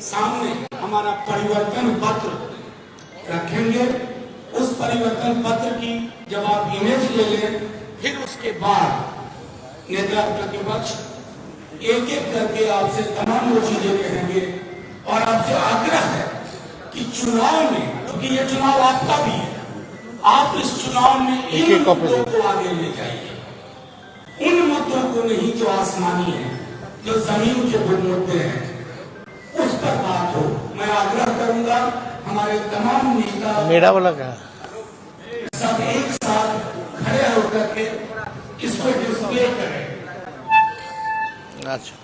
सामने हमारा परिवर्तन पत्र रखेंगे। उस परिवर्तन पत्र की जब आप इमेज ले लें, फिर उसके बाद नेता प्रतिपक्ष एक एक करके आपसे तमाम वो चीजें कहेंगे और आपसे आग्रह है कि चुनाव में, क्योंकि ये चुनाव आपका भी है, आप इस चुनाव में इन मुद्दों को आगे ले जाइए, उन मुद्दों को नहीं जो आसमानी है, जो जमीन के मुद्दे हैं, उस पर बात हो। मैं आग्रह करूंगा हमारे तमाम नेता मेरा वाला क्या सब एक साथ खड़े होकर के इसको डिस्प्ले करें। अच्छा,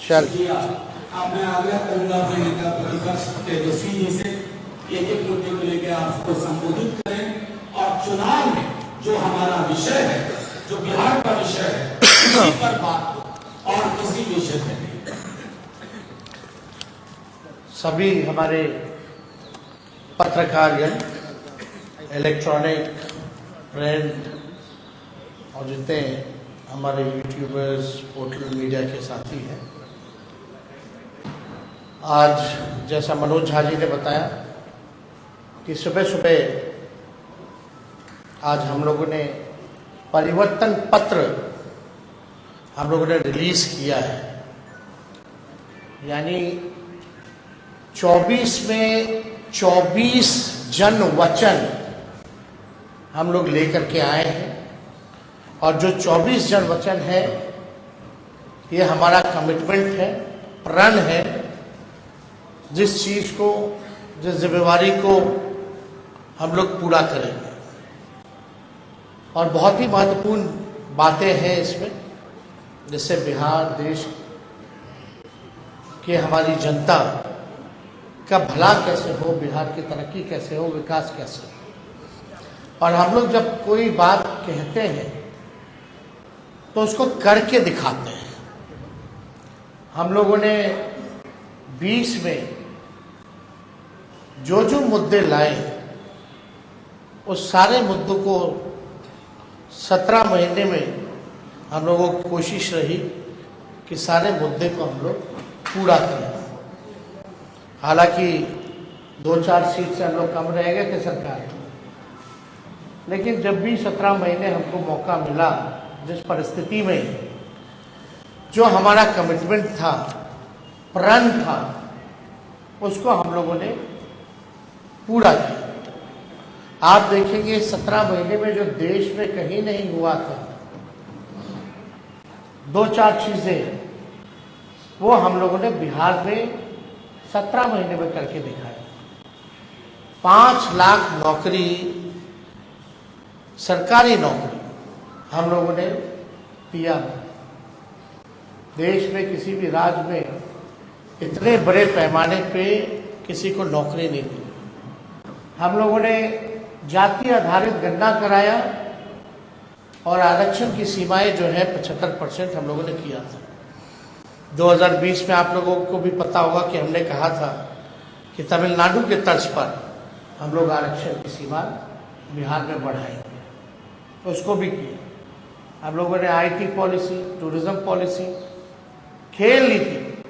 चल अब मैं आग्रह करूंगा अपने नेता प्रतिपक्ष तेजस्वी जी से एक एक मुद्दे को लेकर आपको संबोधित करें और चुनाव में जो हमारा विषय है, जो बिहार का विषय है, उसी पर बात हो और किसी विषय पर नहीं। सभी हमारे पत्रकारगण, इलेक्ट्रॉनिक, प्रिंट और जितने हमारे यूट्यूबर्स, पोर्टल मीडिया के साथी हैं, आज जैसा मनोज झा जी ने बताया कि सुबह सुबह आज हम लोगों ने परिवर्तन पत्र हम लोगों ने रिलीज किया है। यानी 24 में 24 जन वचन हम लोग लेकर के आए हैं और जो 24 जन वचन है ये हमारा कमिटमेंट है, प्रण है, जिस चीज को, जिस जिम्मेवारी को हम लोग पूरा करेंगे। और बहुत ही महत्वपूर्ण बातें हैं इसमें, जिससे बिहार देश की हमारी जनता का भला कैसे हो, बिहार की तरक्की कैसे हो, विकास कैसे हो। और हम लोग जब कोई बात कहते हैं तो उसको करके दिखाते हैं। हम लोगों ने 20 में जो जो मुद्दे लाए उस सारे मुद्दों को 17 महीने में हम लोगों की कोशिश रही कि सारे मुद्दे को हम लोग पूरा करें। हालांकि 2-4 सीट से हम लोग कम रह गए थे सरकार, लेकिन जब भी 17 महीने हमको मौका मिला, जिस परिस्थिति में जो हमारा कमिटमेंट था, प्रण था, उसको हम लोगों ने पूरा किया। आप देखेंगे 17 महीने में जो देश में कहीं नहीं हुआ था, 2-4 चीजें वो हम लोगों ने बिहार में 17 महीने में करके दिखाया। 5 लाख नौकरी, सरकारी नौकरी हम लोगों ने दिया। देश में किसी भी राज्य में इतने बड़े पैमाने पे किसी को नौकरी नहीं दी। हम लोगों ने जाति आधारित गणना कराया और आरक्षण की सीमाएं जो है 75% हम लोगों ने किया था। 2020 में आप लोगों को भी पता होगा कि हमने कहा था कि तमिलनाडु के तर्ज पर हम लोग आरक्षण की सीमा बिहार में बढ़ाएंगे, तो उसको भी किया। हम लोगों ने IT पॉलिसी, टूरिज्म पॉलिसी, खेल नीति,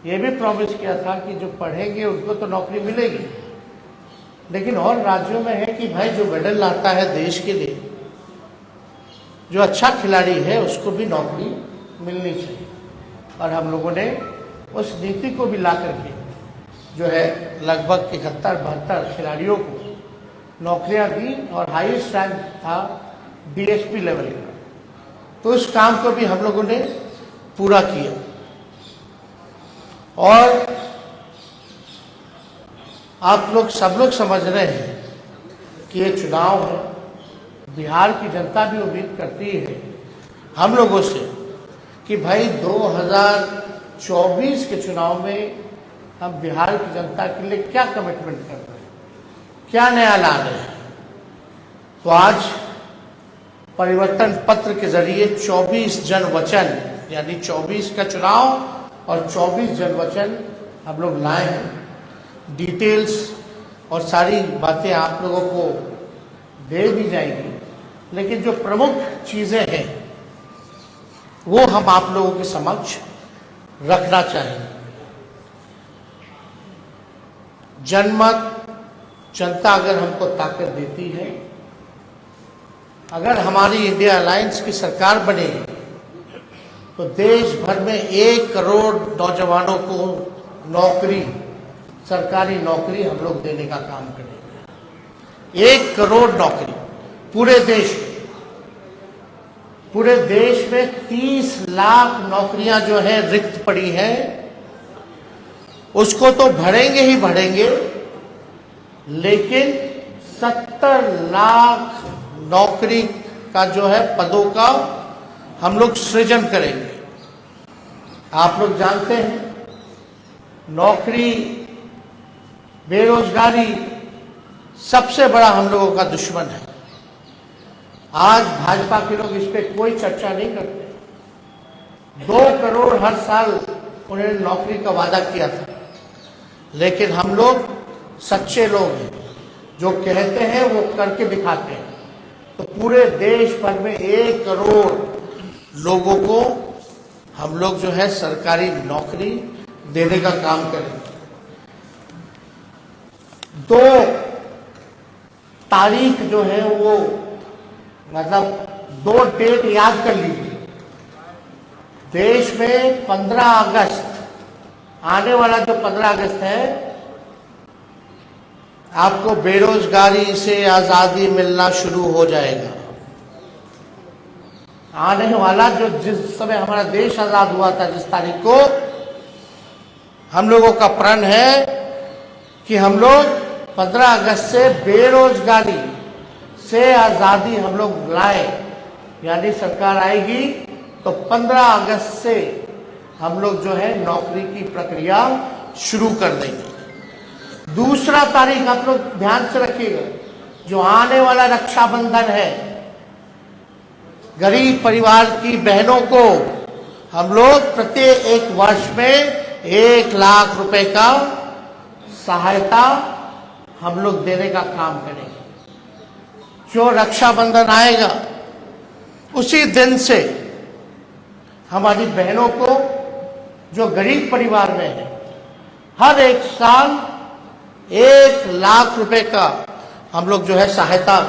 ये भी प्रॉमिस किया था कि जो पढ़ेंगे उनको तो नौकरी मिलेगी, लेकिन और राज्यों में है कि भाई जो मेडल लाता है देश के लिए, जो अच्छा खिलाड़ी है, उसको भी नौकरी मिलनी चाहिए। और हम लोगों ने उस नीति को भी ला करके जो है लगभग 71-72 खिलाड़ियों को नौकरियां दी और हाईएस्ट रैंक था DSP लेवल का। तो इस काम को भी हम लोगों ने पूरा किया। और आप लोग सब लोग समझ रहे हैं कि ये चुनाव है, बिहार की जनता भी उम्मीद करती है हम लोगों से कि भाई 2024 के चुनाव में हम बिहार की जनता के लिए क्या कमिटमेंट कर रहे हैं, क्या नया ला रहे हैं। तो आज परिवर्तन पत्र के जरिए 24 जन वचन यानी 24 का चुनाव और 24 जन वचन हम लोग लाए हैं। डिटेल्स और सारी बातें आप लोगों को दे दी जाएगी, लेकिन जो प्रमुख चीजें हैं वो हम आप लोगों के समक्ष रखना चाहेंगे। जनमत, जनता अगर हमको ताकत देती है, अगर हमारी इंडिया अलायंस की सरकार बने तो देश भर में 1 करोड़ नौजवानों को नौकरी, सरकारी नौकरी हम लोग देने का काम करेंगे। 1 करोड़ नौकरी पूरे देश में। पूरे देश में 30 लाख नौकरियां जो है रिक्त पड़ी हैं, उसको तो भरेंगे ही भरेंगे, लेकिन 70 लाख नौकरी का जो है पदों का हम लोग सृजन करेंगे। आप लोग जानते हैं नौकरी, बेरोजगारी सबसे बड़ा हम लोगों का दुश्मन है। आज भाजपा के लोग इस पर कोई चर्चा नहीं करते। 2 करोड़ हर साल उन्होंने नौकरी का वादा किया था, लेकिन हम लोग सच्चे लोग हैं, जो कहते हैं वो करके दिखाते हैं। तो पूरे देश भर में 1 करोड़ लोगों को हम लोग जो है सरकारी नौकरी देने का काम करेंगे। 2 तारीख जो है वो मतलब 2 डेट याद कर लीजिए। देश में 15 अगस्त, आने वाला जो 15 अगस्त है, आपको बेरोजगारी से आजादी मिलना शुरू हो जाएगा। आने वाला जो जिस समय हमारा देश आजाद हुआ था, जिस तारीख को, हम लोगों का प्रण है कि हम लोग 15 अगस्त से बेरोजगारी से आजादी हम लोग लाए, यानी सरकार आएगी तो 15 अगस्त से हम लोग जो है नौकरी की प्रक्रिया शुरू कर देंगे। दूसरा तारीख आप लोग ध्यान से रखिएगा, जो आने वाला रक्षाबंधन है, गरीब परिवार की बहनों को हम लोग प्रत्येक 1 वर्ष में 1 लाख रुपए का सहायता हम लोग देने का काम करेंगे। जो रक्षाबंधन आएगा उसी दिन से हमारी बहनों को, जो गरीब परिवार में है, हर 1 साल 1 लाख रुपए का हम लोग जो है सहायता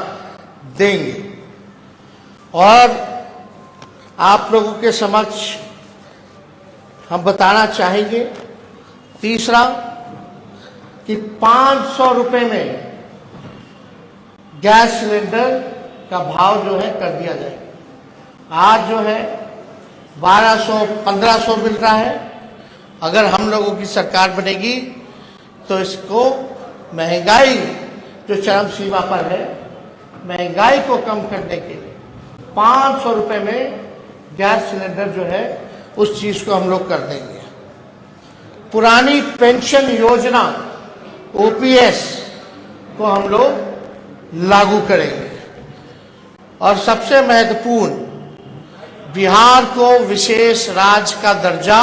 देंगे। और आप लोगों के समक्ष हम बताना चाहेंगे तीसरा कि 500 रुपए में गैस सिलेंडर का भाव जो है कर दिया जाए। आज जो है 1200-1500 मिल रहा है। अगर हम लोगों की सरकार बनेगी तो इसको महंगाई जो चरम सीमा पर है, महंगाई को कम करने के लिए 500 रुपए में गैस सिलेंडर जो है उस चीज को हम लोग कर देंगे। पुरानी पेंशन योजना ओपीएस को हम लोग लागू करेंगे। और सबसे महत्वपूर्ण, बिहार को विशेष राज्य का दर्जा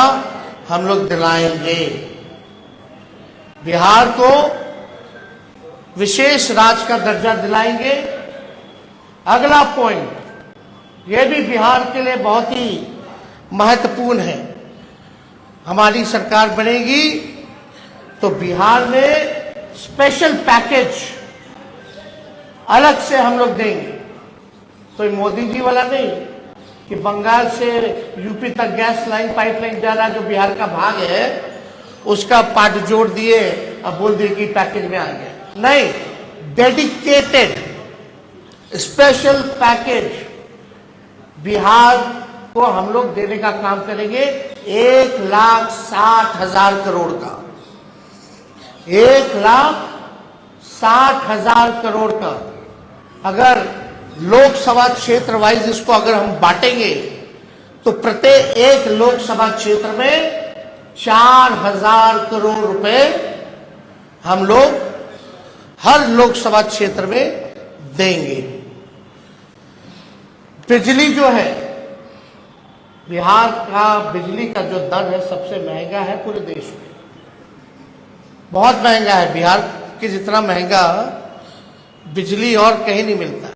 हम लोग दिलाएंगे। बिहार को विशेष राज्य का दर्जा दिलाएंगे। अगला पॉइंट, यह भी बिहार के लिए बहुत ही महत्वपूर्ण है। हमारी सरकार बनेगी तो बिहार में स्पेशल पैकेज अलग से हम लोग देंगे। तो मोदी जी वाला नहीं कि बंगाल से यूपी तक गैस लाइन, पाइपलाइन जा रहा, जो बिहार का भाग है उसका पार्ट जोड़ दिए, अब बोल दिए कि पैकेज में आ गया। नहीं, डेडिकेटेड स्पेशल पैकेज बिहार को हम लोग देने का काम करेंगे। 1,60,000 करोड़ का, 1,60,000 करोड़ का। अगर लोकसभा क्षेत्र वाइज इसको अगर हम बांटेंगे तो प्रत्येक एक लोकसभा क्षेत्र में 4,000 करोड़ रुपए हम लोग हर लोकसभा क्षेत्र में देंगे। बिजली जो है, बिहार का बिजली का जो दर है सबसे महंगा है पूरे देश में, बहुत महंगा है। बिहार के जितना महंगा बिजली और कहीं नहीं मिलता है।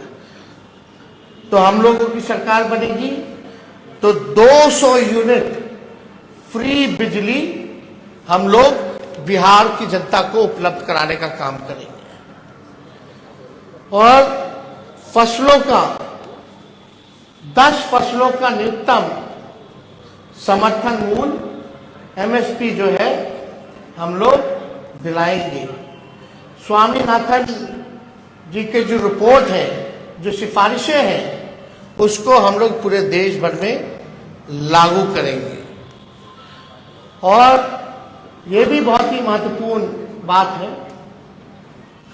तो हम लोगों की सरकार बनेगी तो 200 यूनिट फ्री बिजली हम लोग बिहार की जनता को उपलब्ध कराने का काम करेंगे। और फसलों का 10 फसलों का न्यूनतम समर्थन मूल्य एमएसपी जो है हम लोग दिलाएंगे। स्वामीनाथन जी के जो रिपोर्ट है, जो सिफारिशें हैं, उसको हम लोग पूरे देश भर में लागू करेंगे। और ये भी बहुत ही महत्वपूर्ण बात है,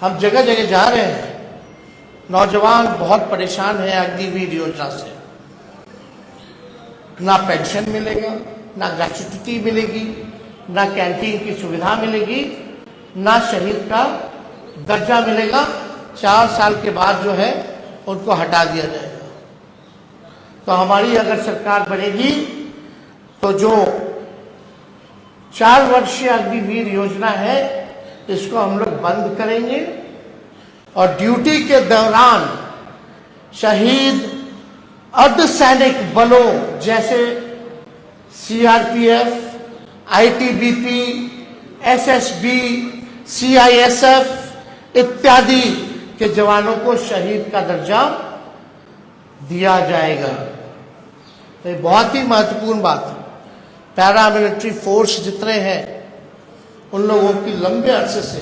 हम जगह जगह जा रहे हैं, नौजवान बहुत परेशान है अग्निवीर योजना से। ना पेंशन मिलेगा, ना ग्रेच्युटी मिलेगी, ना कैंटीन की सुविधा मिलेगी, ना शहीद का दर्जा मिलेगा। 4 साल के बाद जो है उनको हटा दिया जाएगा। तो हमारी अगर सरकार बनेगी तो जो 4 वर्षीय अग्निवीर योजना है इसको हम लोग बंद करेंगे और ड्यूटी के दौरान शहीद अर्धसैनिक बलों जैसे सीआरपीएफ, आईटीबीपी, एसएसबी, सीआईएसएफ इत्यादि के जवानों को शहीद का दर्जा दिया जाएगा। तो ये बहुत ही महत्वपूर्ण बात है। पैरामिलिट्री फोर्स जितने हैं उन लोगों की लंबे अरसे से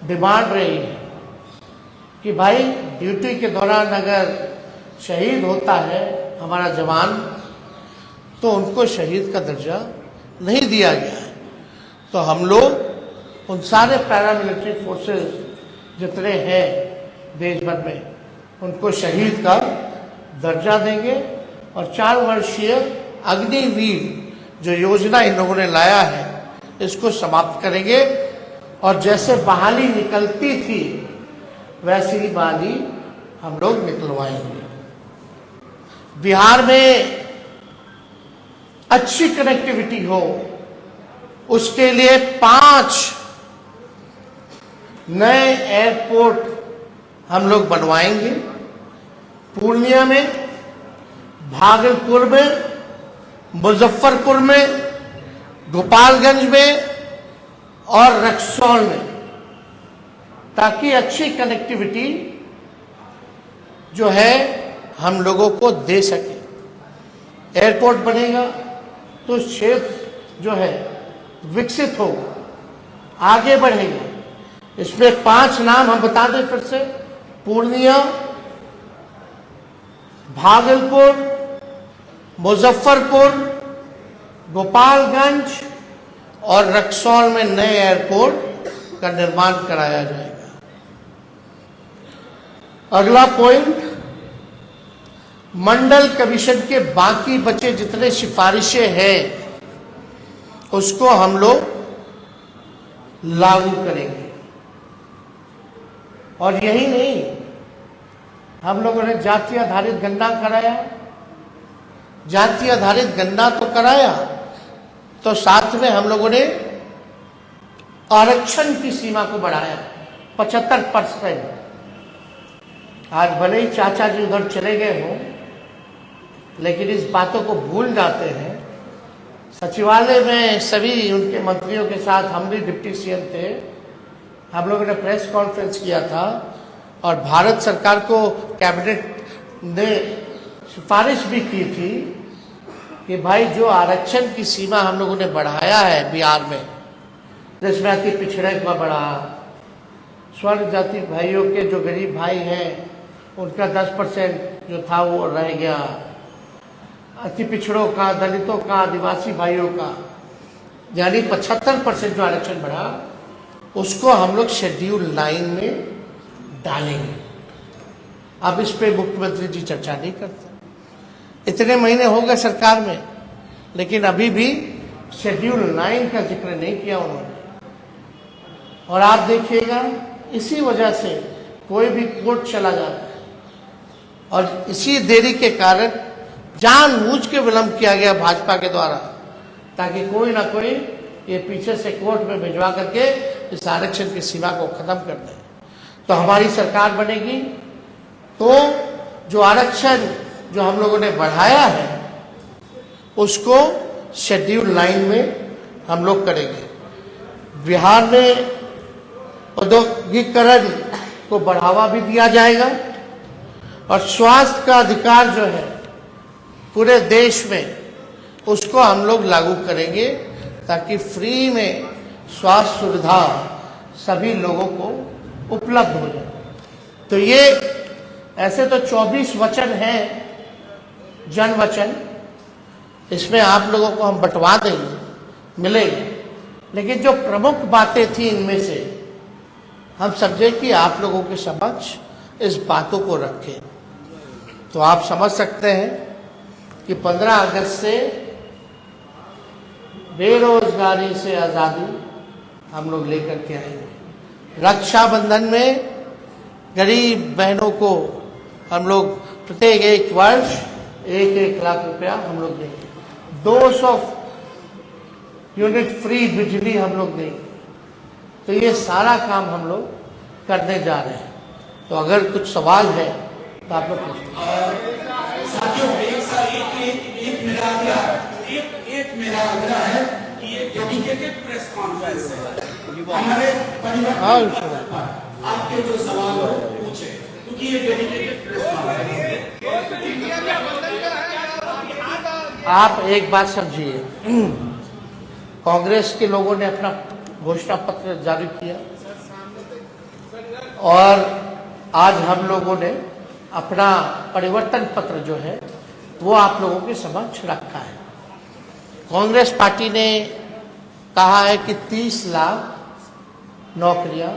डिमांड रही है कि भाई ड्यूटी के दौरान अगर शहीद होता है हमारा जवान तो उनको शहीद का दर्जा नहीं दिया गया है। तो हम लोग उन सारे पैरामिलिट्री फोर्सेस जितने हैं देश भर में उनको शहीद का दर्जा देंगे और 4 वर्षीय अग्निवीर जो योजना इन लोगों ने लाया है इसको समाप्त करेंगे। और जैसे बहाली निकलती थी वैसी ही बहाली हम लोग निकलवाएंगे। बिहार में अच्छी कनेक्टिविटी हो उसके लिए 5 नए एयरपोर्ट हम लोग बनवाएंगे। पूर्णिया में, भागलपुर में, मुजफ्फरपुर में, गोपालगंज में और रक्सौल में, ताकि अच्छी कनेक्टिविटी जो है हम लोगों को दे सके। एयरपोर्ट बनेगा तो क्षेत्र जो है विकसित होगा, आगे बढ़ेगा। इसमें 5 नाम हम बता दें फिर से: पूर्णिया, भागलपुर, मुजफ्फरपुर, गोपालगंज और रक्सौल में नए एयरपोर्ट का निर्माण कराया जाएगा। अगला पॉइंट, मंडल कमीशन के बाकी बचे जितने सिफारिशें हैं उसको हम लोग लागू करेंगे। और यही नहीं, हम लोगों ने जाति आधारित गणना कराया। जाति आधारित गणना तो कराया, तो साथ में हम लोगों ने आरक्षण की सीमा को बढ़ाया 75%। आज भले ही चाचा जी उधर चले गए हों, लेकिन इस बातों को भूल जाते हैं। सचिवालय में सभी उनके मंत्रियों के साथ, हम भी डिप्टी सीएम थे, हम लोगों ने प्रेस कॉन्फ्रेंस किया था और भारत सरकार को कैबिनेट ने सिफारिश भी की थी कि भाई जो आरक्षण की सीमा हम लोगों ने बढ़ाया है बिहार में, जिसमें अति पिछड़े का बढ़ा, स्वर्ण जाति भाइयों के जो गरीब भाई हैं उनका 10% जो था वो रह गया, अति पिछड़ों का, दलितों का, आदिवासी भाइयों का यानी 75% जो आरक्षण बढ़ा उसको हम लोग शेड्यूल 9 में डालेंगे। अब इस पे मुख्यमंत्री जी चर्चा नहीं करते। इतने महीने हो गए सरकार में, लेकिन अभी भी शेड्यूल 9 का जिक्र नहीं किया उन्होंने। और आप देखिएगा, इसी वजह से कोई भी कोर्ट चला जाता है और इसी देरी के कारण जानबूझ के विलंब किया गया भाजपा के द्वारा, ताकि कोई ना कोई ये पीछे से कोर्ट में भिजवा करके इस आरक्षण की सीमा को खत्म कर दे। तो हमारी सरकार बनेगी तो जो आरक्षण जो हम लोगों ने बढ़ाया है उसको शेड्यूल 9 में हम लोग करेंगे। बिहार में औद्योगिकरण को बढ़ावा भी दिया जाएगा और स्वास्थ्य का अधिकार जो है पूरे देश में उसको हम लोग लागू करेंगे, ताकि फ्री में स्वास्थ्य सुविधा सभी लोगों को उपलब्ध हो जाए। तो ये ऐसे तो 24 वचन हैं, जन वचन, इसमें आप लोगों को हम बंटवा देंगे, मिलेंगे, लेकिन जो प्रमुख बातें थी इनमें से हम समझे कि आप लोगों के समक्ष इस बातों को रखें। तो आप समझ सकते हैं कि 15 अगस्त से बेरोजगारी से आज़ादी हम लोग लेकर के आएंगे। रक्षाबंधन में गरीब बहनों को हम लोग प्रत्येक एक वर्ष 1-1 लाख रुपया हम लोग देंगे। 200 यूनिट फ्री बिजली हम लोग देंगे। तो ये सारा काम हम लोग करने जा रहे हैं। तो अगर कुछ सवाल है तो आप लोग साथियों, एक मेरा आग्रह है कि ये डेडिकेटेड प्रेस कॉन्फ्रेंस है। हमारे परिवार आपके जो सवाल हो पूछे, क्योंकि ये डेडिकेटेड प्रेस कॉन्फ्रेंस है। आप एक बात समझिए, कांग्रेस के लोगों ने अपना घोषणा पत्र जारी किया और आज हम लोगों ने अपना परिवर्तन पत्र जो है वो आप लोगों के समक्ष रखा है। कांग्रेस पार्टी ने कहा है कि 30 लाख नौकरियां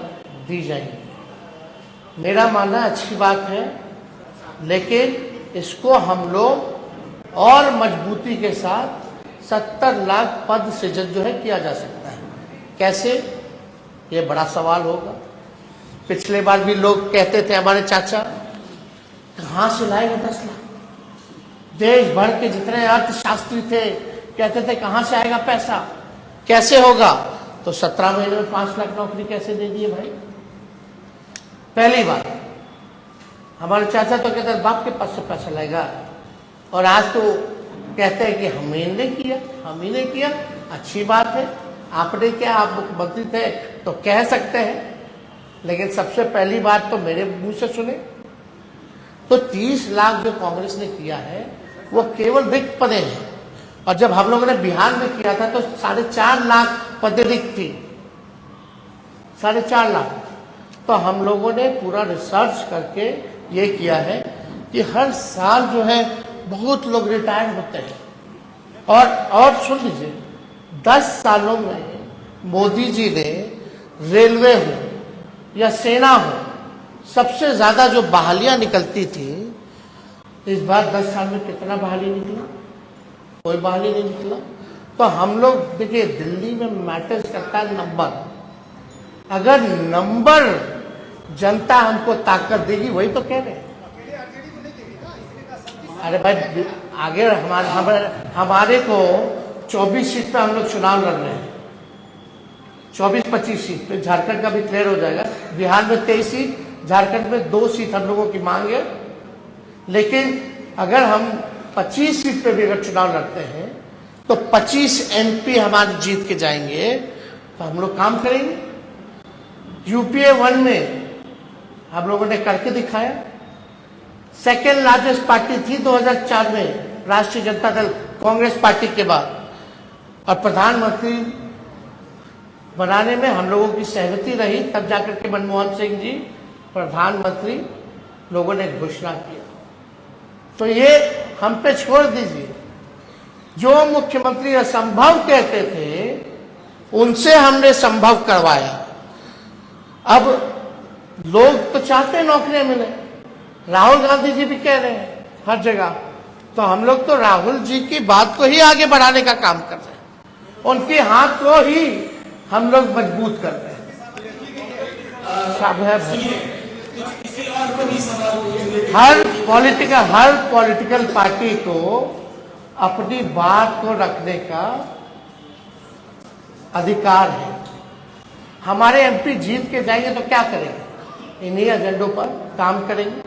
दी जाएंगी। मेरा मानना अच्छी बात है, लेकिन इसको हम लोग और मजबूती के साथ 70 लाख पद सृजन जो है किया जा सकता है। कैसे, ये बड़ा सवाल होगा। पिछले बार भी लोग कहते थे, हमारे चाचा, कहाँ से लाएगा 10 लाख? देश भर के जितने अर्थशास्त्री थे कहते थे कहाँ से आएगा पैसा, कैसे होगा? तो 17 महीने में 5 लाख नौकरी कैसे दे दिए भाई? पहली बात, हमारे चाचा तो कहते बाप के पास से पैसा लाएगा, और आज तो कहते हैं कि हम ही ने किया, हम ही ने किया। अच्छी बात है, आपने क्या, आप मुख्यमंत्री थे तो कह सकते हैं, लेकिन सबसे पहली बात तो मेरे मुंह से सुने। तो 30 लाख जो कांग्रेस ने किया है वो केवल रिक्त पदें हैं, और जब हम लोगों ने बिहार में किया था तो 4.5 लाख पदें रिक्त थी, 4.5 लाख। तो हम लोगों ने पूरा रिसर्च करके ये किया है कि हर साल जो है बहुत लोग रिटायर होते हैं। और सुन लीजिए, 10 सालों में मोदी जी ने रेलवे हो या सेना हो, सबसे ज्यादा जो बहालियां निकलती थी, इस बार 10 साल में कितना बहाली निकला? कोई बहाली नहीं निकला। तो हम लोग देखिए, दिल्ली में मैटर्स करता है नंबर। अगर नंबर जनता हमको ताकत देगी, वही तो कह रहे हैं। अरे भाई, आगे हमारे को 24 सीट पे हम लोग चुनाव लड़ रहे हैं, 24-25 सीट पे। झारखंड का भी क्लियर हो जाएगा। बिहार में 23 सीट, झारखंड में 2 सीट हम लोगों की मांग है। लेकिन अगर हम 25 सीट पे भी अगर चुनाव लड़ते हैं तो 25 MP हमारे जीत के जाएंगे, तो हम लोग काम करेंगे। UPA 1 में हम लोगों ने करके दिखाया। सेकेंड लार्जेस्ट पार्टी थी 2004 में राष्ट्रीय जनता दल, कांग्रेस पार्टी के बाद, और प्रधानमंत्री बनाने में हम लोगों की सहमति रही। तब जाकर के मनमोहन सिंह जी प्रधानमंत्री लोगों ने घोषणा किया। तो ये हम पे छोड़ दीजिए, जो मुख्यमंत्री असंभव कहते थे उनसे हमने संभव करवाया। अब लोग तो चाहते हैं नौकरियां मिले, राहुल गांधी जी भी कह रहे हैं हर जगह। तो हम लोग तो राहुल जी की बात को ही आगे बढ़ाने का काम कर रहे हैं, उनके हाथ को ही हम लोग मजबूत कर रहे हैं। किसी और को भी सवाल हर पॉलिटिकल पार्टी को अपनी बात को रखने का अधिकार है। हमारे एमपी जीत के जाएंगे तो क्या करेंगे? इन्हीं एजेंडों पर काम करेंगे।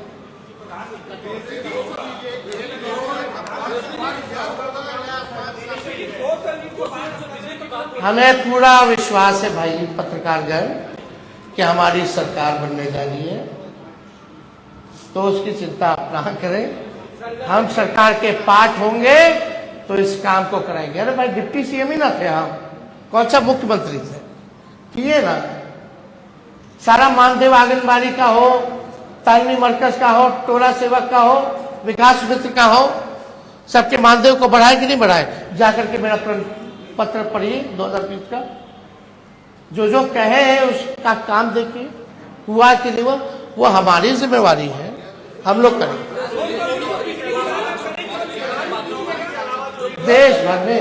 हमें पूरा विश्वास है भाई पत्रकारगण कि हमारी सरकार बनने जा रही है, तो उसकी चिंता आप ना करें। हम सरकार के पार्ट होंगे तो इस काम को कराएंगे। अरे भाई डिप्टी सीएम ही ना थे हम, कौन सा मुख्यमंत्री थे? किए ना। सारा मानदेव आंगनबाड़ी का हो, तालीमी मरकज का हो, टोला सेवक का हो, विकास मित्र का हो, सबके मानदेव को बढ़ाए कि नहीं बढ़ाए? जाकर के मेरा पत्र पढ़िए 2020 का, जो जो कहे हैं उसका काम देखिए, हुआ कि नहीं हुआ। वो हमारी जिम्मेवारी है, हम लोग करें। देश भर में,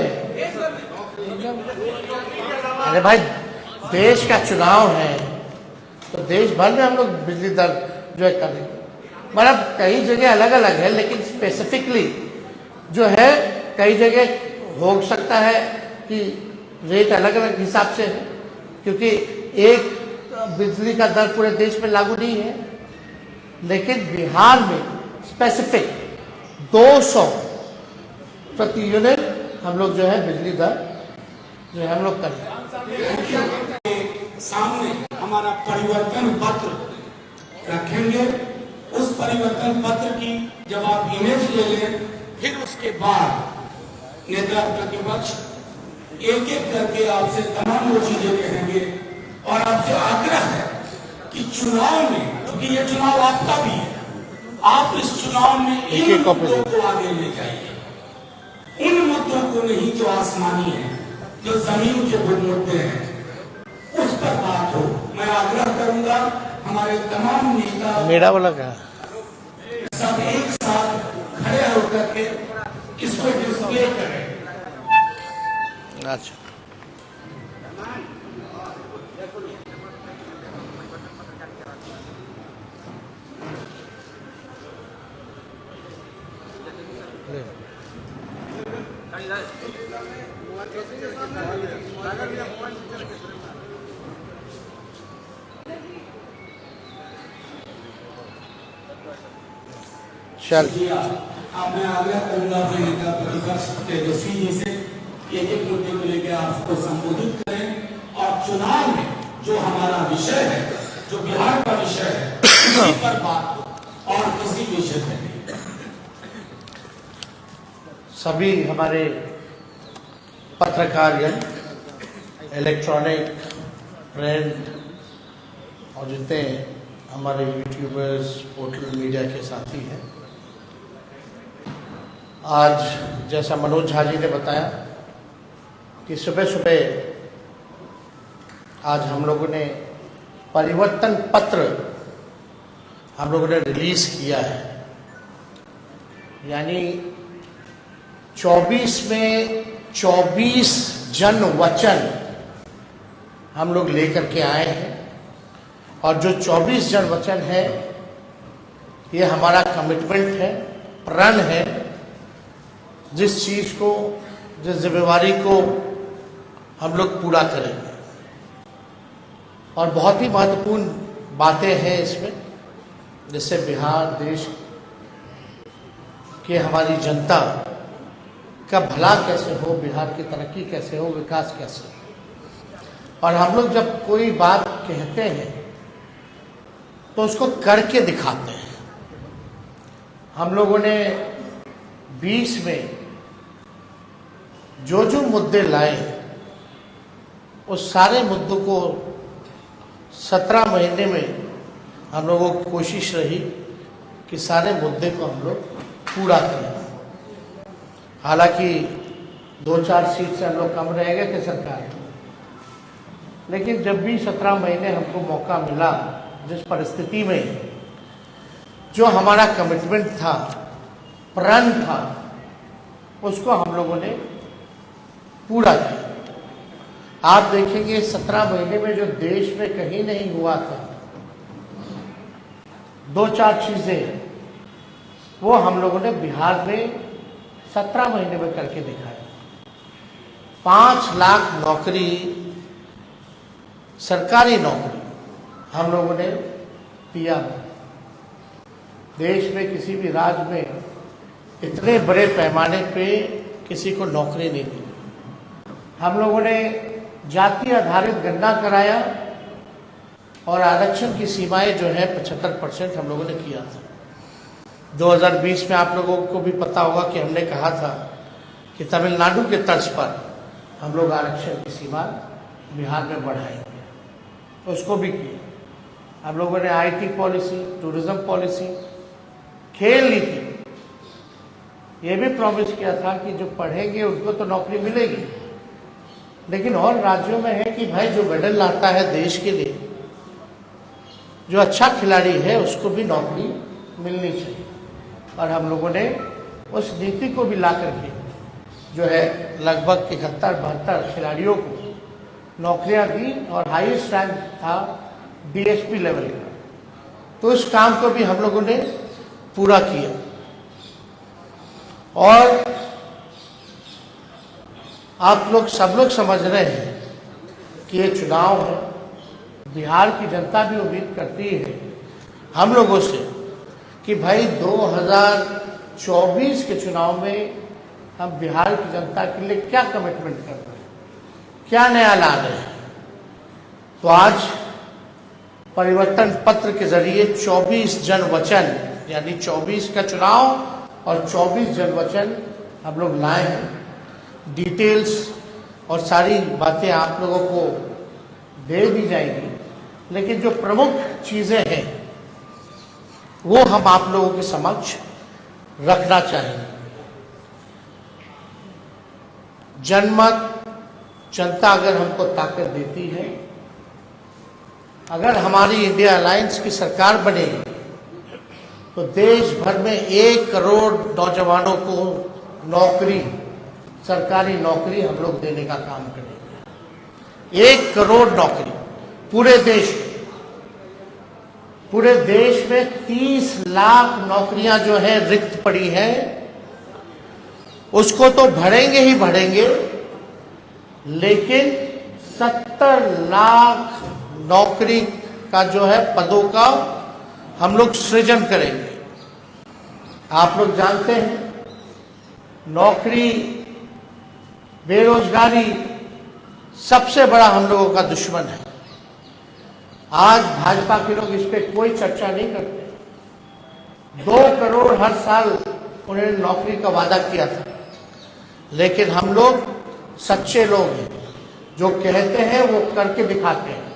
अरे भाई देश का चुनाव है तो देश भर में हम लोग बिजली दर जो है करेंगे। मतलब कई जगह अलग अलग है, लेकिन स्पेसिफिकली जो है कई जगह हो सकता है कि रेट अलग अलग हिसाब से है, क्योंकि एक बिजली का दर पूरे देश में लागू नहीं है। लेकिन बिहार में स्पेसिफिक 200 प्रति यूनिट हम लोग जो है बिजली दर जो है हम लोग करें। सामने हमारा परिवर्तन पत्र रखेंगे। उस परिवर्तन पत्र की जब आप इमेज ले लें, फिर उसके बाद नेता प्रतिपक्ष एक एक करके आपसे तमाम वो चीजें कहेंगे और आपसे आग्रह है कि चुनाव में, क्योंकि ये चुनाव आपका भी है, आप इस चुनाव में इन मुद्दों को आगे ले जाइए। उन मुद्दों को नहीं जो आसमानी है, जो जमीन के मुद्दे हैं, उस पर बात हो। मैं आग्रह करूंगा हमारे तमाम नेता मेरा वाला क्या सब एक साथ खड़े होकर के इसको डिस्प्ले करें। अच्छा, चल अब मैं आग्रह करूंगा अपने नेता प्रतिपक्ष तेजस्वी जी से एक एक मुद्दे को लेकर आपको संबोधित करें और चुनाव में जो हमारा विषय है, जो बिहार का विषय है, उसी पर बात हो और किसी विषय पर नहीं। सभी हमारे पत्रकारगण, इलेक्ट्रॉनिक, प्रिंट और जितने हमारे यूट्यूबर्स, पोर्टल मीडिया के साथी हैं, आज जैसा मनोज झा जी ने बताया कि सुबह सुबह आज हम लोगों ने परिवर्तन पत्र हम लोगों ने रिलीज किया है। यानी 24 में 24 जन वचन हम लोग लेकर के आए हैं और जो 24 जन वचन है ये हमारा कमिटमेंट है, प्रण है, जिस चीज को, जिस जिम्मेवारी को हम लोग पूरा करेंगे। और बहुत ही महत्वपूर्ण बातें हैं इसमें, जिससे बिहार देश की हमारी जनता का भला कैसे हो, बिहार की तरक्की कैसे हो, विकास कैसे हो। और हम लोग जब कोई बात कहते हैं तो उसको करके दिखाते हैं। हम लोगों ने 20 में जो जो मुद्दे लाए उस सारे मुद्दों को 17 महीने में हम लोगों की कोशिश रही कि सारे मुद्दे को हम लोग पूरा करें। हालांकि 2-4 सीट से हम लोग कम रह गए थे सरकार में, लेकिन जब भी 17 महीने हमको मौका मिला, जिस परिस्थिति में जो हमारा कमिटमेंट था, प्रण था, उसको हम लोगों ने पूरा किया। आप देखेंगे 17 महीने में जो देश में कहीं नहीं हुआ था, 2-4 चीजें वो हम लोगों ने बिहार में 17 महीने में करके दिखाया। 5 लाख नौकरी, सरकारी नौकरी हम लोगों ने दिया। देश में किसी भी राज्य में इतने बड़े पैमाने पे किसी को नौकरी नहीं दी। हम लोगों ने जाति आधारित गणना कराया और आरक्षण की सीमाएं जो है 75% हम लोगों ने किया था। 2020 में आप लोगों को भी पता होगा कि हमने कहा था कि तमिलनाडु के तर्ज पर हम लोग आरक्षण की सीमा बिहार में बढ़ाएंगे, तो उसको भी किया। हम लोगों ने IT पॉलिसी, टूरिज्म पॉलिसी, खेल नीति, ये भी प्रॉमिस किया था कि जो पढ़ेंगे उनको तो नौकरी मिलेगी, लेकिन और राज्यों में है कि भाई जो मेडल लाता है देश के लिए, जो अच्छा खिलाड़ी है उसको भी नौकरी मिलनी चाहिए। और हम लोगों ने उस नीति को भी ला करके जो है लगभग 71-72 खिलाड़ियों को नौकरियां दी और हाईएस्ट रैंक था DSP लेवल का। तो उस काम को भी हम लोगों ने पूरा किया। और आप लोग सब लोग समझ रहे हैं कि ये चुनाव है, बिहार की जनता भी उम्मीद करती है हम लोगों से कि भाई 2024 के चुनाव में हम बिहार की जनता के लिए क्या कमिटमेंट कर रहे हैं, क्या नया ला रहे हैं। तो आज परिवर्तन पत्र के जरिए 24 जन वचन, यानी 24 का चुनाव और 24 जन वचन हम लोग लाए हैं। डिटेल्स और सारी बातें आप लोगों को दे दी जाएगी, लेकिन जो प्रमुख चीजें हैं वो हम आप लोगों के समक्ष रखना चाहेंगे। जनमत, जनता अगर हमको ताकत देती है, अगर हमारी इंडिया अलायंस की सरकार बनेगी तो देश भर में 1 करोड़ नौजवानों को नौकरी, सरकारी नौकरी हम लोग देने का काम करेंगे। 1 करोड़ नौकरी पूरे देश में। पूरे देश में 30 लाख नौकरियां जो है रिक्त पड़ी हैं, उसको तो भरेंगे ही भरेंगे, लेकिन 70 लाख नौकरी का जो है पदों का हम लोग सृजन करेंगे। आप लोग जानते हैं नौकरी, बेरोजगारी सबसे बड़ा हम लोगों का दुश्मन है। आज भाजपा के लोग इस पर कोई चर्चा नहीं करते। 2 करोड़ हर साल उन्होंने नौकरी का वादा किया था, लेकिन हम लोग सच्चे लोग हैं, जो कहते हैं वो करके दिखाते हैं।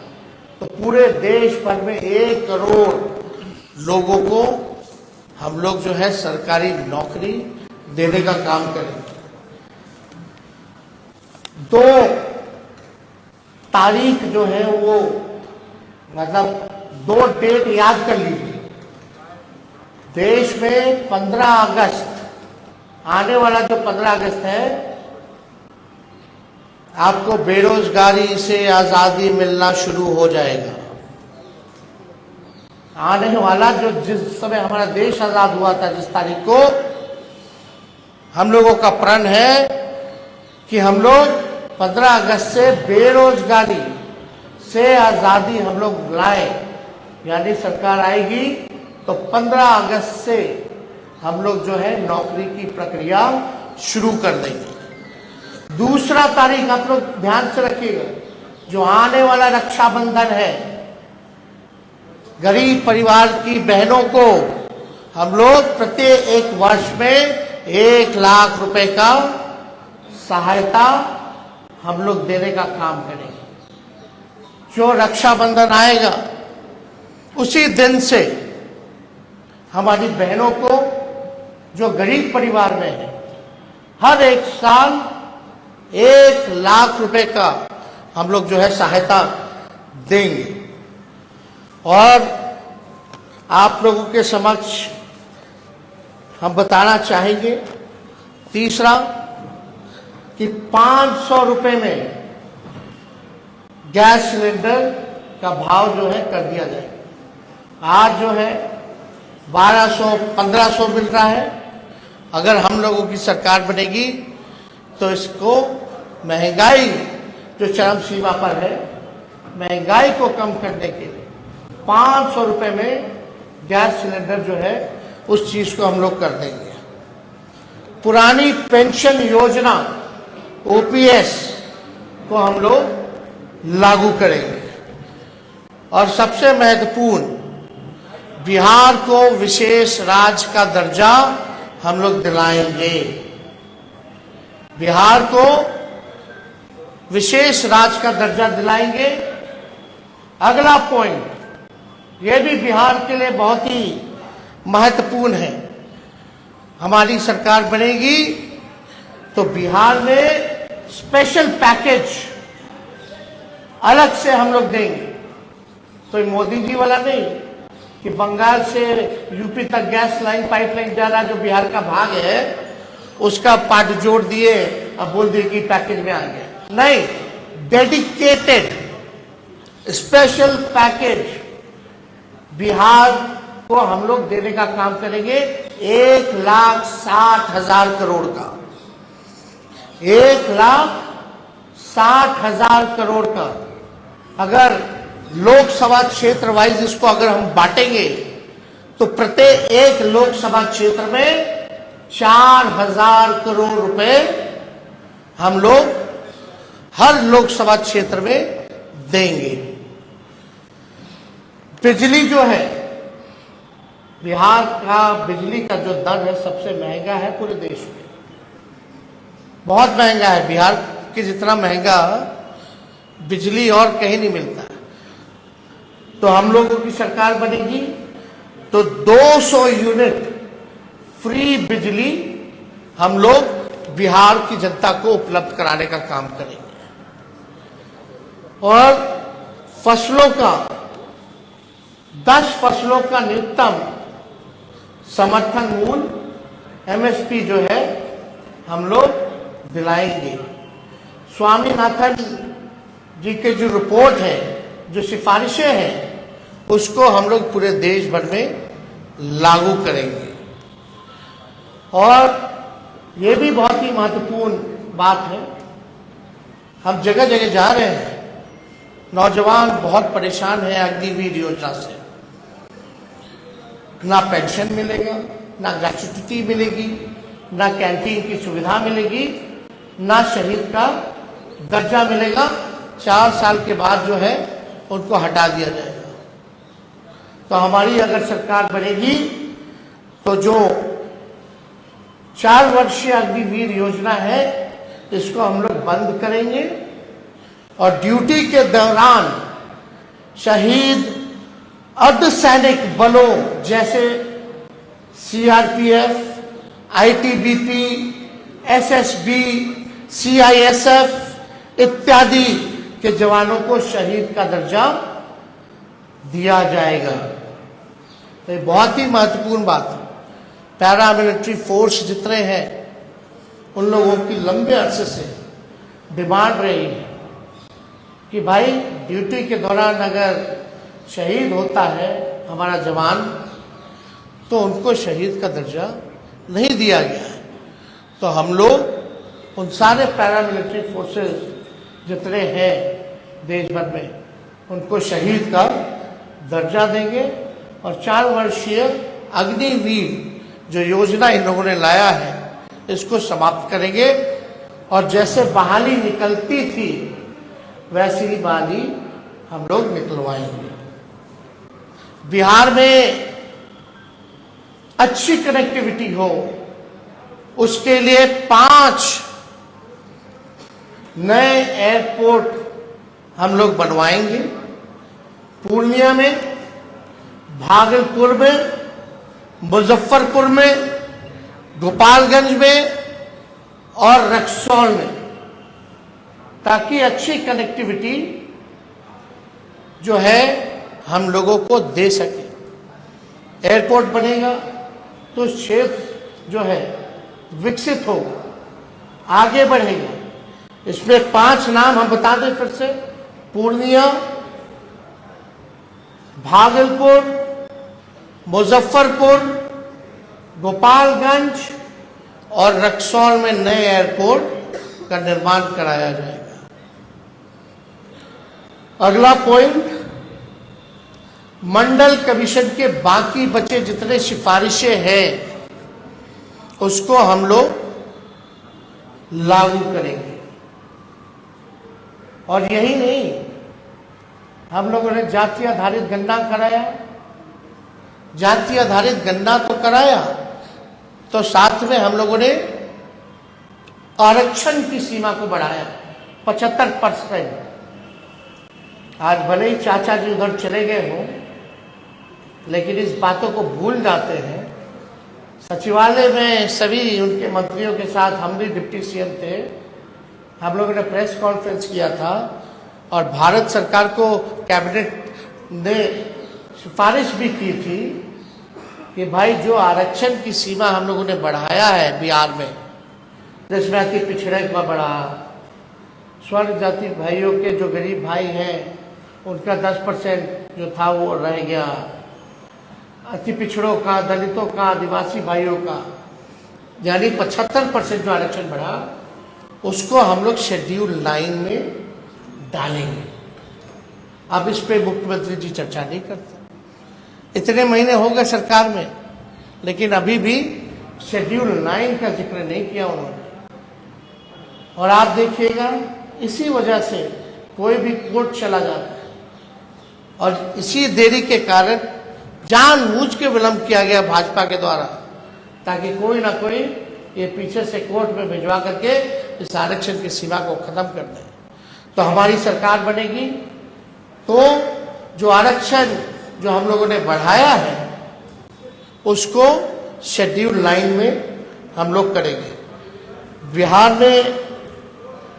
तो पूरे देश भर में 1 करोड़ लोगों को हम लोग जो है सरकारी नौकरी देने का काम करेंगे। 2 तारीख जो है वो, मतलब 2 डेट याद कर लीजिए। देश में 15 अगस्त, आने वाला जो 15 अगस्त है, आपको बेरोजगारी से आजादी मिलना शुरू हो जाएगा। आने वाला जो जिस समय हमारा देश आजाद हुआ था, जिस तारीख को, हम लोगों का प्रण है कि हम लोग 15 अगस्त से बेरोजगारी से आजादी हम लोग लाए। यानी सरकार आएगी तो 15 अगस्त से हम लोग जो है नौकरी की प्रक्रिया शुरू कर देंगे। दूसरा तारीख आप लोग ध्यान से रखिएगा, जो आने वाला रक्षाबंधन है, गरीब परिवार की बहनों को हम लोग प्रत्येक 1 वर्ष में 1 लाख रुपए का सहायता हम लोग देने का काम करेंगे। जो रक्षाबंधन आएगा उसी दिन से हमारी बहनों को, जो गरीब परिवार में है, हर 1 साल 1 लाख रुपए का हम लोग जो है सहायता देंगे। और आप लोगों के समक्ष हम बताना चाहेंगे, तीसरा, कि 500 रुपए में गैस सिलेंडर का भाव जो है कर दिया जाए। आज जो है 1200-1500 मिल रहा है। अगर हम लोगों की सरकार बनेगी तो इसको महंगाई जो चरम सीमा पर है, महंगाई को कम करने के लिए 500 रुपये में गैस सिलेंडर जो है उस चीज को हम लोग कर देंगे। पुरानी पेंशन योजना ओपीएस को हम लोग लागू करेंगे। और सबसे महत्वपूर्ण, बिहार को विशेष राज्य का दर्जा हम लोग दिलाएंगे। बिहार को विशेष राज्य का दर्जा दिलाएंगे। अगला पॉइंट, यह भी बिहार के लिए बहुत ही महत्वपूर्ण है। हमारी सरकार बनेगी तो बिहार में स्पेशल पैकेज अलग से हम लोग देंगे। तो मोदी जी वाला नहीं कि बंगाल से यूपी तक गैस लाइन पाइपलाइन जा रहा जो बिहार का भाग है उसका पार्ट जोड़ दिए, अब बोल दिए कि पैकेज में आ गया। नहीं, डेडिकेटेड स्पेशल पैकेज बिहार को हम लोग देने का काम करेंगे। 1,60,000 करोड़ का, 1,60,000 करोड़ का। अगर लोकसभा क्षेत्र वाइज इसको अगर हम बांटेंगे तो प्रत्येक एक लोकसभा क्षेत्र में 4,000 करोड़ रुपए हम लोग हर लोकसभा क्षेत्र में देंगे। बिजली जो है, बिहार का बिजली का जो दर है सबसे महंगा है पूरे देश में, बहुत महंगा है। बिहार के जितना महंगा बिजली और कहीं नहीं मिलता। तो हम लोगों की सरकार बनेगी तो 200 यूनिट फ्री बिजली हम लोग बिहार की जनता को उपलब्ध कराने का काम करेंगे। और फसलों का 10 फसलों का न्यूनतम समर्थन मूल्य एमएसपी जो है हम लोग दिलाएंगे। स्वामीनाथन जी के जो रिपोर्ट है, जो सिफारिशें हैं, उसको हम लोग पूरे देश भर में लागू करेंगे। और ये भी बहुत ही महत्वपूर्ण बात है, हम जगह जगह जा रहे हैं, नौजवान बहुत परेशान हैं अग्निवीर योजना से। ना पेंशन मिलेगा, ना ग्रेच्युटी मिलेगी, ना कैंटीन की सुविधा मिलेगी, ना शहीद का दर्जा मिलेगा। 4 साल के बाद जो है उनको हटा दिया जाएगा। तो हमारी अगर सरकार बनेगी तो जो 4 वर्षीय अग्निवीर योजना है इसको हम लोग बंद करेंगे। और ड्यूटी के दौरान शहीद अर्धसैनिक बलों जैसे सीआरपीएफ, आईटीबीपी, एसएसबी, सीआईएसएफ इत्यादि के जवानों को शहीद का दर्जा दिया जाएगा। तो ये बहुत ही महत्वपूर्ण बात है। पैरामिलिट्री फोर्स जितने हैं उन लोगों की लंबे अरसे से डिमांड रही है कि भाई ड्यूटी के दौरान अगर शहीद होता है हमारा जवान तो उनको शहीद का दर्जा नहीं दिया गया है। तो हम लोग उन सारे पैरामिलिट्री फोर्सेस जितने हैं देश भर में उनको शहीद का दर्जा देंगे। और 4 वर्षीय अग्निवीर जो योजना इन लोगों ने लाया है इसको समाप्त करेंगे। और जैसे बहाली निकलती थी वैसी ही बहाली हम लोग निकलवाएंगे। बिहार में अच्छी कनेक्टिविटी हो उसके लिए 5 नए एयरपोर्ट हम लोग बनवाएंगे। पूर्णिया में, भागलपुर में, मुजफ्फरपुर में, गोपालगंज में और रक्सौल में, ताकि अच्छी कनेक्टिविटी जो है हम लोगों को दे सके। एयरपोर्ट बनेगा तो क्षेत्र जो है विकसित होगा, आगे बढ़ेगा। इसमें 5 नाम हम बता दें फिर से: पूर्णिया, भागलपुर, मुजफ्फरपुर, गोपालगंज और रक्सौल में नए एयरपोर्ट का निर्माण कराया जाएगा। अगला पॉइंट, मंडल कमीशन के बाकी बचे जितने सिफारिशें हैं उसको हम लोग लागू करेंगे। और यही नहीं, हम लोगों ने जाति आधारित गणना कराया। जाति आधारित गणना तो कराया, तो साथ में हम लोगों ने आरक्षण की सीमा को बढ़ाया 75%। आज भले ही चाचा जी उधर चले गए हों, लेकिन इस बातों को भूल जाते हैं। सचिवालय में सभी उनके मंत्रियों के साथ, हम भी डिप्टी सीएम थे, हम लोगों ने प्रेस कॉन्फ्रेंस किया था और भारत सरकार को कैबिनेट ने सिफारिश भी की थी कि भाई जो आरक्षण की सीमा हम लोगों ने बढ़ाया है बिहार में, जिसमें अति पिछड़े का बढ़ा, स्वर्ण जाति भाइयों के जो गरीब भाई हैं उनका 10% जो था वो रह गया, अति पिछड़ों का, दलितों का, आदिवासी भाइयों का, यानी 75% जो आरक्षण बढ़ा उसको हम लोग शेड्यूल 9 में डालेंगे। अब इस पे मुख्यमंत्री जी चर्चा नहीं करते। इतने महीने हो गए सरकार में, लेकिन अभी भी शेड्यूल 9 का जिक्र नहीं किया उन्होंने। और आप देखिएगा, इसी वजह से कोई भी कोर्ट चला जाता है और इसी देरी के कारण जानबूझ के विलंब किया गया भाजपा के द्वारा, ताकि कोई ना कोई ये पीछे से कोर्ट में भिजवा करके इस आरक्षण की सीमा को खत्म कर दे। तो हमारी सरकार बनेगी तो जो आरक्षण जो हम लोगों ने बढ़ाया है उसको शेड्यूल 9 में हम लोग करेंगे। बिहार में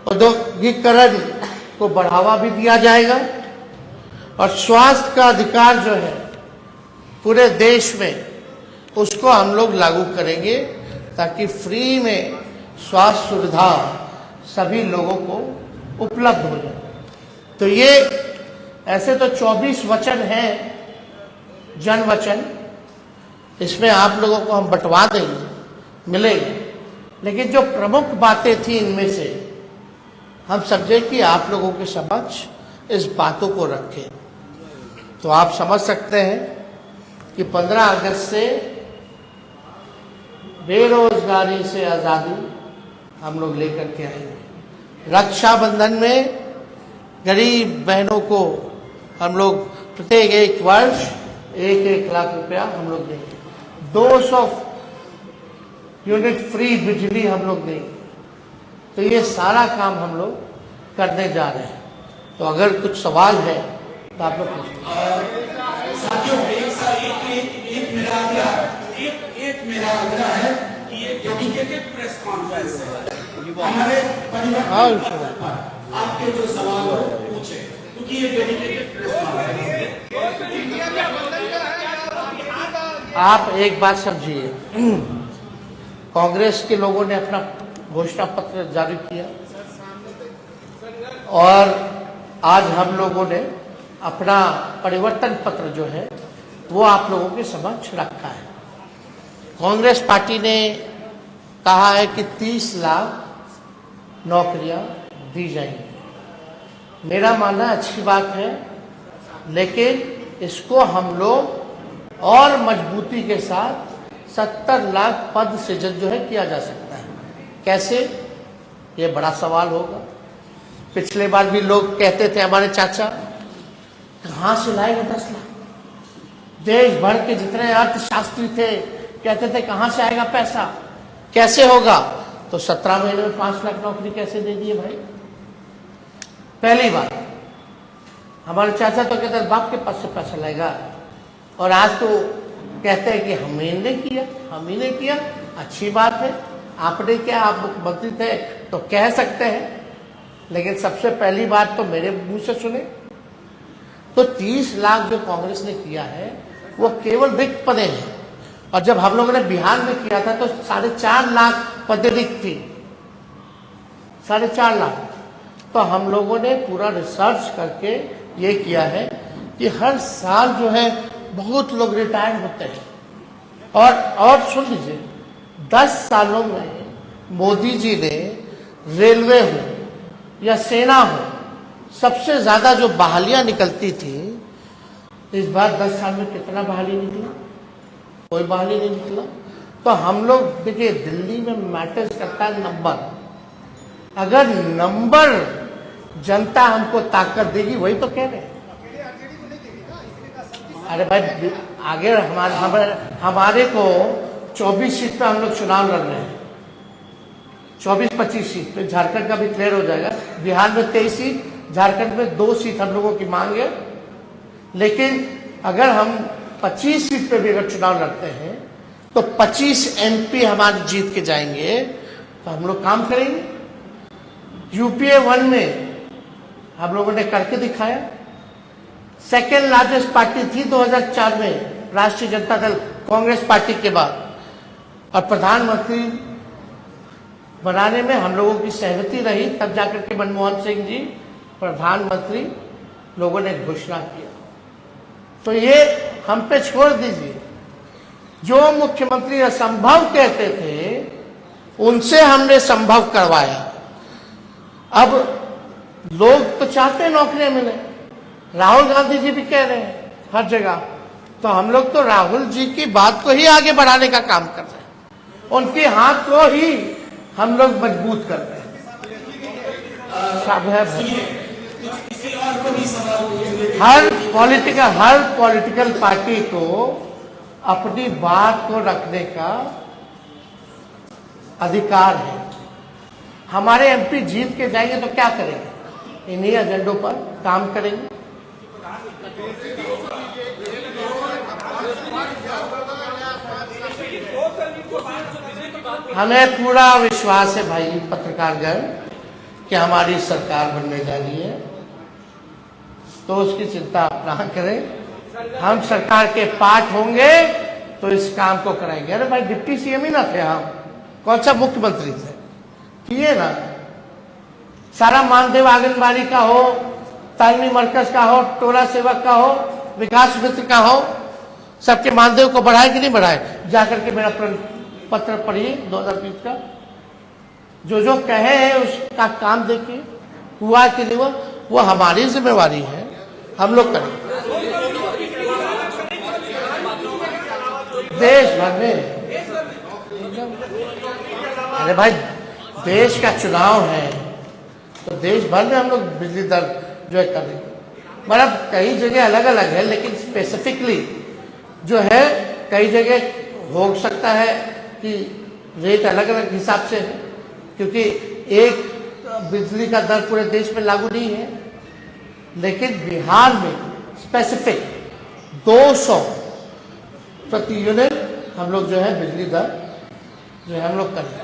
औद्योगिकरण को बढ़ावा भी दिया जाएगा और स्वास्थ्य का अधिकार जो है पूरे देश में उसको हम लोग लागू करेंगे, ताकि फ्री में स्वास्थ्य सुविधा सभी लोगों को उपलब्ध हो जाए। तो ये ऐसे तो 24 वचन हैं, जन वचन, इसमें आप लोगों को हम बंटवा देंगे, मिलेंगे, लेकिन जो प्रमुख बातें थी इनमें से हम समझे कि आप लोगों के समक्ष इस बातों को रखें। तो आप समझ सकते हैं कि 15 अगस्त से बेरोजगारी से आज़ादी हम लोग लेकर के आएंगे। रक्षाबंधन में गरीब बहनों को हम लोग प्रत्येक एक वर्ष 1-1 लाख रुपया हम लोग देंगे। 200 यूनिट फ्री बिजली हम लोग देंगे। तो ये सारा काम हम लोग करने जा रहे हैं। तो अगर कुछ सवाल है तो आप लोग साथियों, एक मेरा आग्रह है कि ये डेडिकेटेड प्रेस कॉन्फ्रेंस है। हमारे परिवार आपके जो सवाल हो पूछे, क्योंकि ये डेडिकेटेड प्रेस कॉन्फ्रेंस है। आप एक बात समझिए, कांग्रेस के लोगों ने अपना घोषणा पत्र जारी किया और आज हम लोगों ने अपना परिवर्तन पत्र जो है वो आप लोगों के समक्ष रखा है। कांग्रेस पार्टी ने कहा है कि 30 लाख नौकरियां दी जाएंगी। मेरा मानना अच्छी बात है, लेकिन इसको हम लोग और मजबूती के साथ 70 लाख पद सृजन जो है किया जा सकता है। कैसे, ये बड़ा सवाल होगा। पिछले बार भी लोग कहते थे, हमारे चाचा, कहाँ से लाएंगे 10 लाख? देश भर के जितने अर्थशास्त्री थे कहते थे कहाँ से आएगा पैसा, कैसे होगा? तो 17 महीने में 5 लाख नौकरी कैसे दे दिए भाई? पहली बात, हमारे चाचा तो कहते बाप के पास से पैसा लाएगा, और आज तो कहते हैं कि हम ही ने किया। अच्छी बात है, आपने क्या, आप मुख्यमंत्री थे तो कह सकते हैं, लेकिन सबसे पहली बात तो मेरे मुंह से सुने। तो 30 लाख जो कांग्रेस ने किया है वो केवल रिक्त पदें हैं, और जब हम लोगों ने बिहार में किया था तो 4.5 लाख पदें रिक्त थी, 4.5 लाख। तो हम लोगों ने पूरा रिसर्च करके ये किया है कि हर साल जो है बहुत लोग रिटायर्ड होते हैं। और सुन लीजिए, 10 सालों में मोदी जी ने रेलवे हो या सेना हो, सबसे ज्यादा जो बहालियां निकलती थी, इस बार 10 साल में कितना बहाली निकला? कोई बहाली नहीं निकला। तो हम लोग देखिए, दिल्ली में मैटर्स करता है नंबर। अगर नंबर जनता हमको ताकत देगी, वही तो कह रहे हैं। अरे भाई, आगे हमारे को 24 सीट पे हम लोग चुनाव लड़ रहे हैं, 24-25 सीट पे। झारखंड का भी क्लियर हो जाएगा। बिहार में 23 सीट, झारखंड में 2 सीट हम लोगों की मांग है। लेकिन अगर हम 25 सीट पे भी अगर चुनाव लड़ते हैं तो 25 MP हमारे जीत के जाएंगे, तो हम लोग काम करेंगे। UPA 1 में हम लोगों ने करके दिखाया। सेकेंड लार्जेस्ट पार्टी थी 2004 में राष्ट्रीय जनता दल, कांग्रेस पार्टी के बाद। और प्रधानमंत्री बनाने में हम लोगों की सहमति रही, तब जाकर के मनमोहन सिंह जी प्रधानमंत्री लोगों ने घोषणा किया। तो ये हम पे छोड़ दीजिए। जो मुख्यमंत्री असंभव कहते थे, उनसे हमने संभव करवाया। अब लोग तो चाहते हैं नौकरियां मिले, राहुल गांधी जी भी कह रहे हैं हर जगह। तो हम लोग तो राहुल जी की बात को ही आगे बढ़ाने का काम कर रहे हैं, उनके हाथ को ही हम लोग मजबूत कर रहे हैं। हर पॉलिटिकल पार्टी को अपनी बात को रखने का अधिकार है। हमारे MP जीत के जाएंगे तो क्या करेंगे? इन्हीं एजेंडों पर काम करेंगे। हमें पूरा विश्वास है भाई पत्रकारगण कि हमारी सरकार बनने जा रही है, तो उसकी चिंता आप ना करें। हम सरकार के पार्ट होंगे तो इस काम को कराएंगे। अरे भाई, डिप्टी CM ही ना थे हम, कौन सा मुख्यमंत्री थे? किए ना। सारा मानदेव आंगनबाड़ी का हो, तालीमी मरकज का हो, टोला सेवक का हो, विकास मित्र का हो, सबके मानदेव को बढ़ाए कि नहीं बढ़ाए? जाकर के मेरा पत्र पढ़िए 2020 का। जो कहे हैं उसका काम देखिए, हुआ कि नहीं हुआ, वो हमारी जिम्मेवारी है, हम लोग करें। देश भर में, अरे भाई, देश का चुनाव है तो देश भर में हम लोग बिजली दर जो है कर रहे हैं। मतलब कई जगह अलग अलग है, लेकिन स्पेसिफिकली जो है कई जगह हो सकता है कि रेट अलग अलग हिसाब से है, क्योंकि एक बिजली का दर पूरे देश में लागू नहीं है। लेकिन बिहार में स्पेसिफिक 200 प्रति यूनिट हम लोग जो है बिजली दर जो है हम लोग कर रहे हैं।